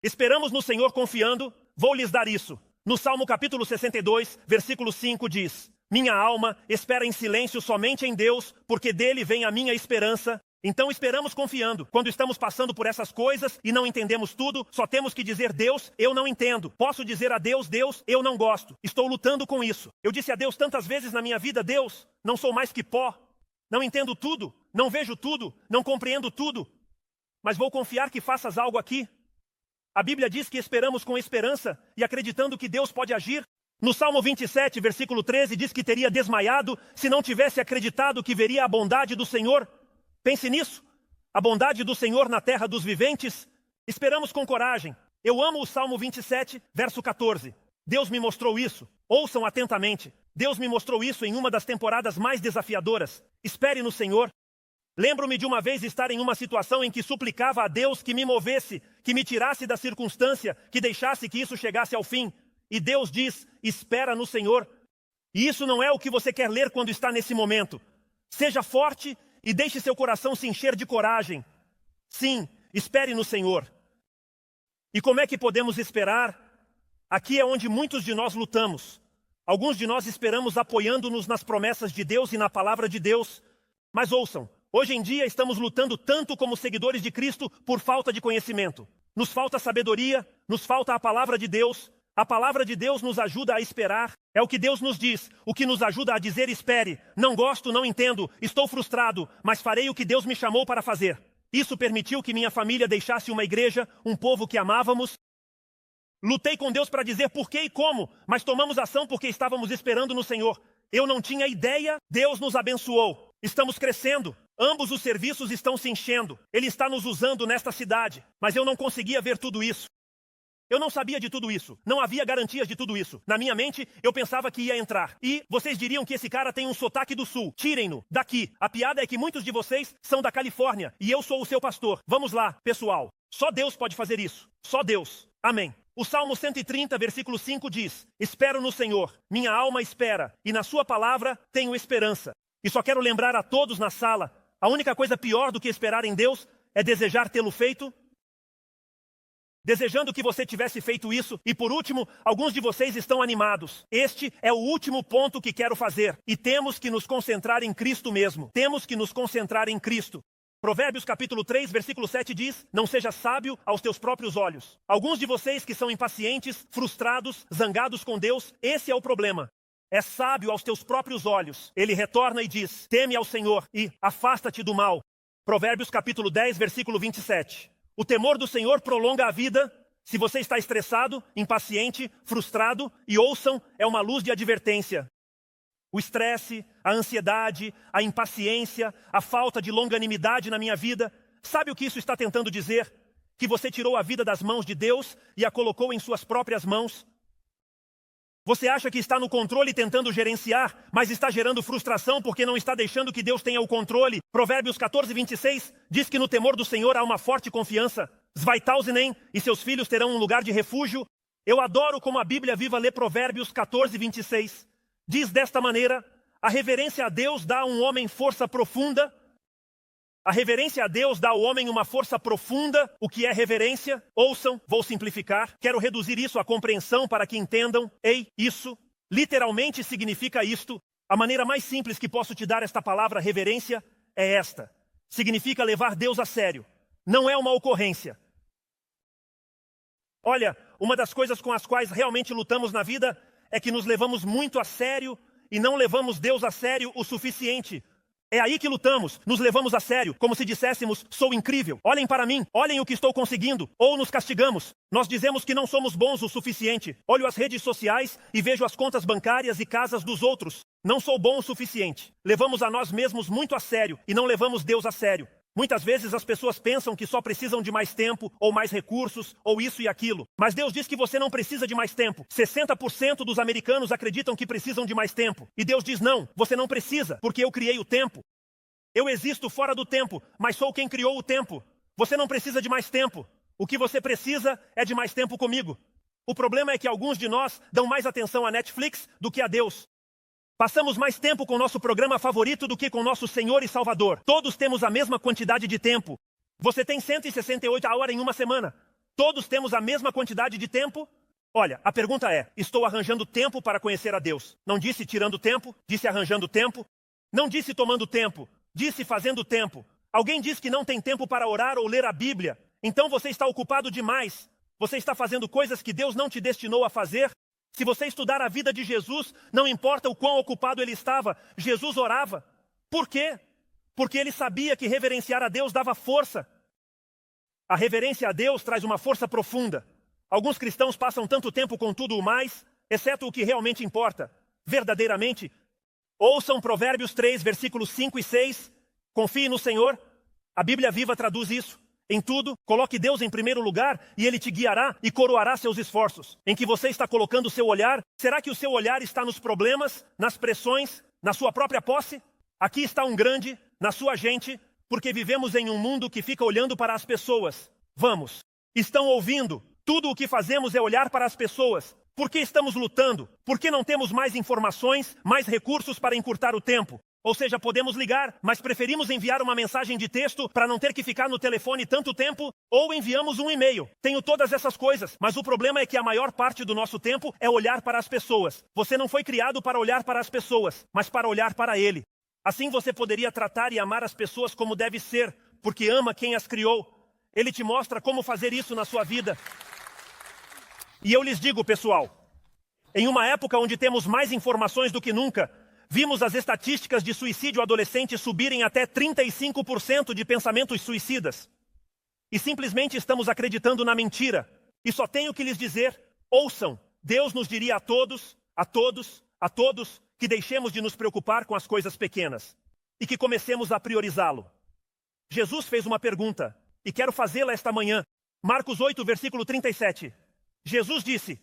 Esperamos no Senhor confiando, vou lhes dar isso. No Salmo capítulo 62, versículo 5 diz: minha alma espera em silêncio somente em Deus, porque dele vem a minha esperança. Então esperamos confiando. Quando estamos passando por essas coisas e não entendemos tudo, só temos que dizer: Deus, eu não entendo. Posso dizer a Deus: Deus, eu não gosto. Estou lutando com isso. Eu disse a Deus tantas vezes na minha vida: Deus, não sou mais que pó. Não entendo tudo, não vejo tudo, não compreendo tudo. Mas vou confiar que faças algo aqui. A Bíblia diz que esperamos com esperança e acreditando que Deus pode agir. No Salmo 27, versículo 13, diz que teria desmaiado se não tivesse acreditado que veria a bondade do Senhor. Pense nisso. A bondade do Senhor na terra dos viventes. Esperamos com coragem. Eu amo o Salmo 27, verso 14. Deus me mostrou isso. Ouçam atentamente. Deus me mostrou isso em uma das temporadas mais desafiadoras. Espere no Senhor. Lembro-me de uma vez estar em uma situação em que suplicava a Deus que me movesse, que me tirasse da circunstância, que deixasse que isso chegasse ao fim. E Deus diz: espera no Senhor. E isso não é o que você quer ler quando está nesse momento. Seja forte e deixe seu coração se encher de coragem. Sim, espere no Senhor. E como é que podemos esperar? Aqui é onde muitos de nós lutamos. Alguns de nós esperamos apoiando-nos nas promessas de Deus e na palavra de Deus. Mas ouçam, hoje em dia estamos lutando tanto como seguidores de Cristo por falta de conhecimento. Nos falta sabedoria, nos falta a palavra de Deus. A palavra de Deus nos ajuda a esperar. É o que Deus nos diz, o que nos ajuda a dizer: espere. Não gosto, não entendo, estou frustrado, mas farei o que Deus me chamou para fazer. Isso permitiu que minha família deixasse uma igreja, um povo que amávamos. Lutei com Deus para dizer por que e como, mas tomamos ação porque estávamos esperando no Senhor. Eu não tinha ideia, Deus nos abençoou. Estamos crescendo, ambos os serviços estão se enchendo. Ele está nos usando nesta cidade, mas eu não conseguia ver tudo isso. Eu não sabia de tudo isso, não havia garantias de tudo isso. Na minha mente, eu pensava que ia entrar. E vocês diriam que esse cara tem um sotaque do sul. Tirem-no daqui. A piada é que muitos de vocês são da Califórnia e eu sou o seu pastor. Vamos lá, pessoal. Só Deus pode fazer isso. Só Deus. Amém. O Salmo 130, versículo 5 diz: espero no Senhor, minha alma espera, e na sua palavra tenho esperança. E só quero lembrar a todos na sala, a única coisa pior do que esperar em Deus é desejar tê-lo feito. Desejando que você tivesse feito isso. E por último, alguns de vocês estão animados. Este é o último ponto que quero fazer. E temos que nos concentrar em Cristo mesmo. Temos que nos concentrar em Cristo. Provérbios capítulo 3, versículo 7 diz: não seja sábio aos teus próprios olhos. Alguns de vocês que são impacientes, frustrados, zangados com Deus, esse é o problema. É sábio aos teus próprios olhos. Ele retorna e diz: teme ao Senhor e afasta-te do mal. Provérbios capítulo 10, versículo 27. O temor do Senhor prolonga a vida. Se você está estressado, impaciente, frustrado, e ouçam, é uma luz de advertência. O estresse, a ansiedade, a impaciência, a falta de longanimidade na minha vida. Sabe o que isso está tentando dizer? Que você tirou a vida das mãos de Deus e a colocou em suas próprias mãos. Você acha que está no controle tentando gerenciar, mas está gerando frustração porque não está deixando que Deus tenha o controle. Provérbios 14, 26 diz que no temor do Senhor há uma forte confiança. Zweitausenden e seus filhos terão um lugar de refúgio. Eu adoro como a Bíblia Viva lê Provérbios 14, 26. Diz desta maneira: a reverência a Deus dá a um homem força profunda. A reverência a Deus dá ao homem uma força profunda. O que é reverência? Ouçam, vou simplificar. Quero reduzir isso à compreensão para que entendam. Isso literalmente significa isto. A maneira mais simples que posso te dar esta palavra reverência é esta. Significa levar Deus a sério. Não é uma ocorrência. Olha, uma das coisas com as quais realmente lutamos na vida é que nos levamos muito a sério e não levamos Deus a sério o suficiente. É aí que lutamos, nos levamos a sério, como se disséssemos: sou incrível, olhem para mim, olhem o que estou conseguindo. Ou nos castigamos, nós dizemos que não somos bons o suficiente. Olho as redes sociais e vejo as contas bancárias e casas dos outros. Não sou bom o suficiente. Levamos a nós mesmos muito a sério e não levamos Deus a sério. Muitas vezes as pessoas pensam que só precisam de mais tempo, ou mais recursos, ou isso e aquilo. Mas Deus diz que você não precisa de mais tempo. 60% dos americanos acreditam que precisam de mais tempo. E Deus diz: não, você não precisa, porque eu criei o tempo. Eu existo fora do tempo, mas sou quem criou o tempo. Você não precisa de mais tempo. O que você precisa é de mais tempo comigo. O problema é que alguns de nós dão mais atenção à Netflix do que a Deus. Passamos mais tempo com nosso programa favorito do que com nosso Senhor e Salvador. Todos temos a mesma quantidade de tempo. Você tem 168 horas em uma semana. Todos temos a mesma quantidade de tempo? Olha, a pergunta é: estou arranjando tempo para conhecer a Deus? Não disse tirando tempo, disse arranjando tempo. Não disse tomando tempo, disse fazendo tempo. Alguém diz que não tem tempo para orar ou ler a Bíblia. Então você está ocupado demais. Você está fazendo coisas que Deus não te destinou a fazer. Se você estudar a vida de Jesus, não importa o quão ocupado ele estava, Jesus orava. Por quê? Porque ele sabia que reverenciar a Deus dava força. A reverência a Deus traz uma força profunda. Alguns cristãos passam tanto tempo com tudo o mais, exceto o que realmente importa. Verdadeiramente, ouçam Provérbios 3, versículos 5 e 6. Confie no Senhor. A Bíblia Viva traduz isso. Em tudo, coloque Deus em primeiro lugar e Ele te guiará e coroará seus esforços. Em que você está colocando o seu olhar? Será que o seu olhar está nos problemas, nas pressões, na sua própria posse? Aqui está um grande, na sua gente, porque vivemos em um mundo que fica olhando para as pessoas. Vamos, estão ouvindo? Tudo o que fazemos é olhar para as pessoas. Por que estamos lutando? Por que não temos mais informações, mais recursos para encurtar o tempo? Ou seja, podemos ligar, mas preferimos enviar uma mensagem de texto para não ter que ficar no telefone tanto tempo, ou enviamos um e-mail. Tenho todas essas coisas, mas o problema é que a maior parte do nosso tempo é olhar para as pessoas. Você não foi criado para olhar para as pessoas, mas para olhar para Ele. Assim você poderia tratar e amar as pessoas como deve ser, porque ama quem as criou. Ele te mostra como fazer isso na sua vida. E eu lhes digo, pessoal, em uma época onde temos mais informações do que nunca, vimos as estatísticas de suicídio adolescente subirem até 35% de pensamentos suicidas. E simplesmente estamos acreditando na mentira. E só tenho que lhes dizer: ouçam, Deus nos diria a todos, que deixemos de nos preocupar com as coisas pequenas e que comecemos a priorizá-lo. Jesus fez uma pergunta, e quero fazê-la esta manhã. Marcos 8, versículo 37. Jesus disse: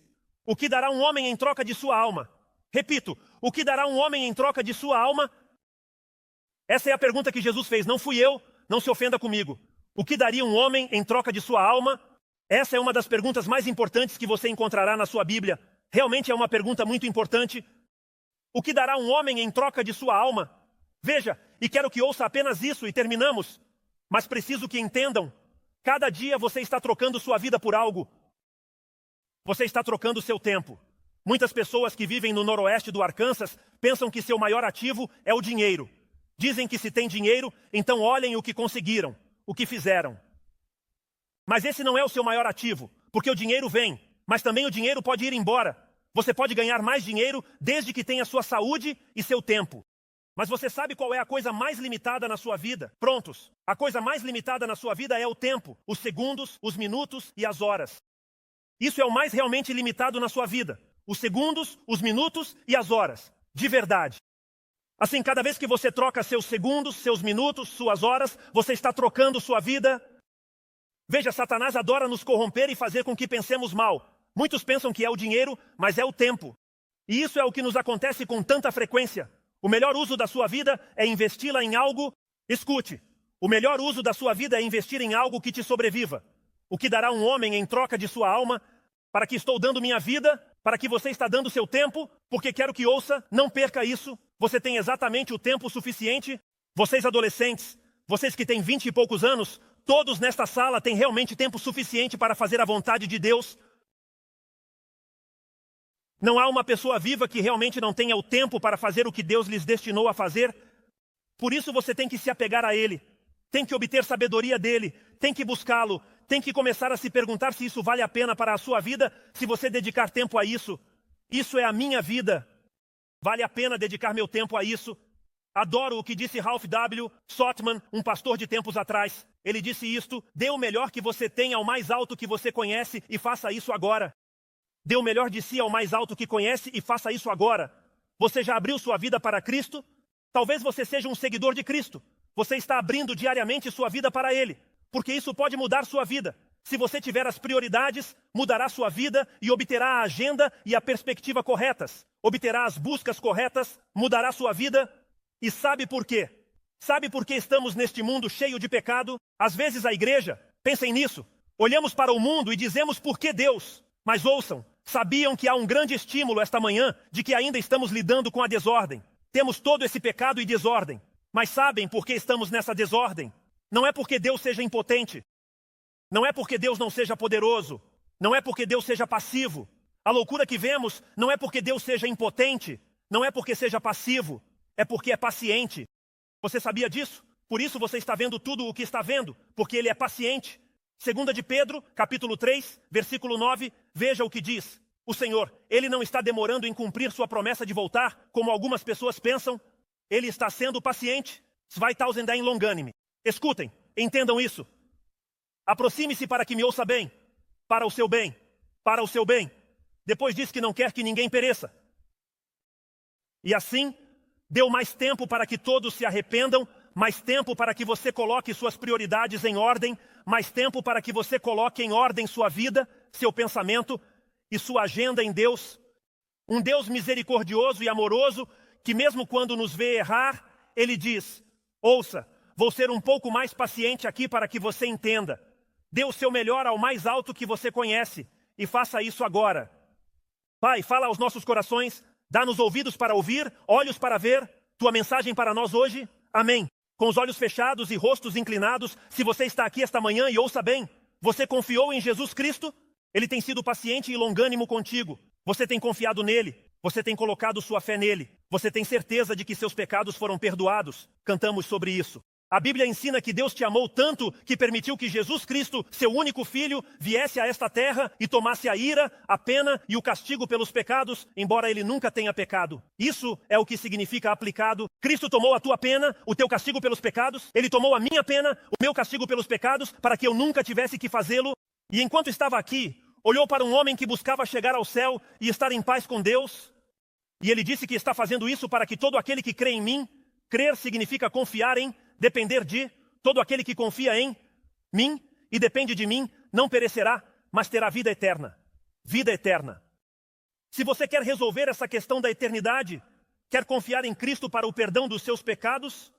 o que dará um homem em troca de sua alma? Repito, o que dará um homem em troca de sua alma? Essa é a pergunta que Jesus fez, não fui eu, não se ofenda comigo. O que daria um homem em troca de sua alma? Essa é uma das perguntas mais importantes que você encontrará na sua Bíblia. Realmente é uma pergunta muito importante. O que dará um homem em troca de sua alma? Veja, e quero que ouça apenas isso e terminamos. Mas preciso que entendam. Cada dia você está trocando sua vida por algo. Você está trocando seu tempo. Muitas pessoas que vivem no noroeste do Arkansas pensam que seu maior ativo é o dinheiro. Dizem que se tem dinheiro, então olhem o que conseguiram, o que fizeram. Mas esse não é o seu maior ativo, porque o dinheiro vem, mas também o dinheiro pode ir embora. Você pode ganhar mais dinheiro desde que tenha sua saúde e seu tempo. Mas você sabe qual é a coisa mais limitada na sua vida? Prontos. A coisa mais limitada na sua vida é o tempo, os segundos, os minutos e as horas. Isso é o mais realmente limitado na sua vida. Os segundos, os minutos e as horas. De verdade. Assim, cada vez que você troca seus segundos, seus minutos, suas horas, você está trocando sua vida. Veja, Satanás adora nos corromper e fazer com que pensemos mal. Muitos pensam que é o dinheiro, mas é o tempo. E isso é o que nos acontece com tanta frequência. O melhor uso da sua vida é investi-la em algo. Escute, o melhor uso da sua vida é investir em algo que te sobreviva. O que dará um homem em troca de sua alma? Para que estou dando minha vida? Para que você está dando seu tempo? Porque quero que ouça, não perca isso. Você tem exatamente o tempo suficiente. Vocês adolescentes, vocês que têm 20 e poucos anos, todos nesta sala têm realmente tempo suficiente para fazer a vontade de Deus. Não há uma pessoa viva que realmente não tenha o tempo para fazer o que Deus lhes destinou a fazer. Por isso você tem que se apegar a Ele. Tem que obter sabedoria dEle. Tem que buscá-lo. Tem que começar a se perguntar se isso vale a pena para a sua vida, se você dedicar tempo a isso. Isso é a minha vida. Vale a pena dedicar meu tempo a isso. Adoro o que disse Ralph W. Sotman, um pastor de tempos atrás. Ele disse isto: dê o melhor que você tem ao mais alto que você conhece e faça isso agora. Dê o melhor de si ao mais alto que conhece e faça isso agora. Você já abriu sua vida para Cristo? Talvez você seja um seguidor de Cristo. Você está abrindo diariamente sua vida para Ele, porque isso pode mudar sua vida. Se você tiver as prioridades, mudará sua vida e obterá a agenda e a perspectiva corretas. Obterá as buscas corretas, mudará sua vida. E sabe por quê? Sabe por que estamos neste mundo cheio de pecado? Às vezes a igreja, pensem nisso, olhamos para o mundo e dizemos por que Deus? Mas ouçam, sabiam que há um grande estímulo esta manhã de que ainda estamos lidando com a desordem. Temos todo esse pecado e desordem. Mas sabem por que estamos nessa desordem? Não é porque Deus seja impotente. Não é porque Deus não seja poderoso. Não é porque Deus seja passivo. A loucura que vemos não é porque Deus seja impotente. Não é porque seja passivo. É porque é paciente. Você sabia disso? Por isso você está vendo tudo o que está vendo, porque Ele é paciente. 2 de Pedro, capítulo 3, versículo 9, veja o que diz. O Senhor, Ele não está demorando em cumprir sua promessa de voltar, como algumas pessoas pensam. Ele está sendo paciente. 2000 ein longânime. Escutem, entendam isso. Aproxime-se para que me ouça bem. Para o seu bem. Para o seu bem. Depois diz que não quer que ninguém pereça. E assim, deu mais tempo para que todos se arrependam, mais tempo para que você coloque suas prioridades em ordem, mais tempo para que você coloque em ordem sua vida, seu pensamento e sua agenda em Deus. Um Deus misericordioso e amoroso, que mesmo quando nos vê errar, Ele diz: ouça, vou ser um pouco mais paciente aqui para que você entenda. Dê o seu melhor ao mais alto que você conhece e faça isso agora. Pai, fala aos nossos corações, dá-nos ouvidos para ouvir, olhos para ver, tua mensagem para nós hoje. Amém. Com os olhos fechados e rostos inclinados, se você está aqui esta manhã e ouça bem, você confiou em Jesus Cristo? Ele tem sido paciente e longânimo contigo. Você tem confiado nele. Você tem colocado sua fé nele. Você tem certeza de que seus pecados foram perdoados. Cantamos sobre isso. A Bíblia ensina que Deus te amou tanto que permitiu que Jesus Cristo, seu único filho, viesse a esta terra e tomasse a ira, a pena e o castigo pelos pecados, embora ele nunca tenha pecado. Isso é o que significa aplicado. Cristo tomou a tua pena, o teu castigo pelos pecados. Ele tomou a minha pena, o meu castigo pelos pecados, para que eu nunca tivesse que fazê-lo. E enquanto estava aqui, olhou para um homem que buscava chegar ao céu e estar em paz com Deus. E ele disse que está fazendo isso para que todo aquele que crê em mim, crer significa confiar em, depender de, todo aquele que confia em mim e depende de mim, não perecerá, mas terá vida eterna. Vida eterna. Se você quer resolver essa questão da eternidade, quer confiar em Cristo para o perdão dos seus pecados,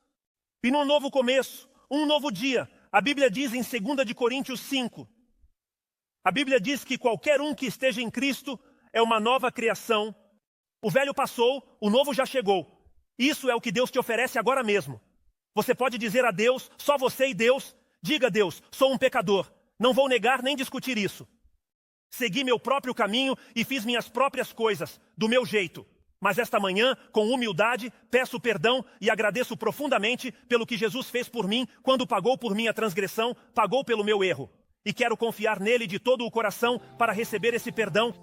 e num novo começo, um novo dia, a Bíblia diz em 2 de Coríntios 5, A Bíblia diz que qualquer um que esteja em Cristo é uma nova criação. O velho passou, o novo já chegou. Isso é o que Deus te oferece agora mesmo. Você pode dizer a Deus, só você e Deus, diga a Deus, sou um pecador. Não vou negar nem discutir isso. Segui meu próprio caminho e fiz minhas próprias coisas, do meu jeito. Mas esta manhã, com humildade, peço perdão e agradeço profundamente pelo que Jesus fez por mim quando pagou por minha transgressão, pagou pelo meu erro. E quero confiar nele de todo o coração para receber esse perdão.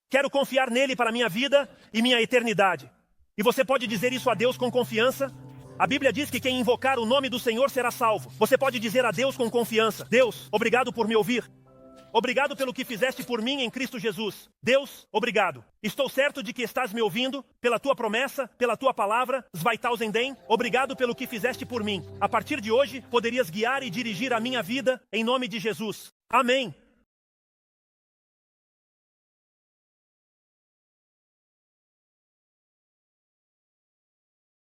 Quero confiar nele para minha vida e minha eternidade. E você pode dizer isso a Deus com confiança? A Bíblia diz que quem invocar o nome do Senhor será salvo. Você pode dizer a Deus com confiança: Deus, obrigado por me ouvir. Obrigado pelo que fizeste por mim em Cristo Jesus. Deus, obrigado. Estou certo de que estás me ouvindo, pela tua promessa, pela tua palavra, Zweitausendem. Obrigado pelo que fizeste por mim. A partir de hoje, poderias guiar e dirigir a minha vida em nome de Jesus. Amém.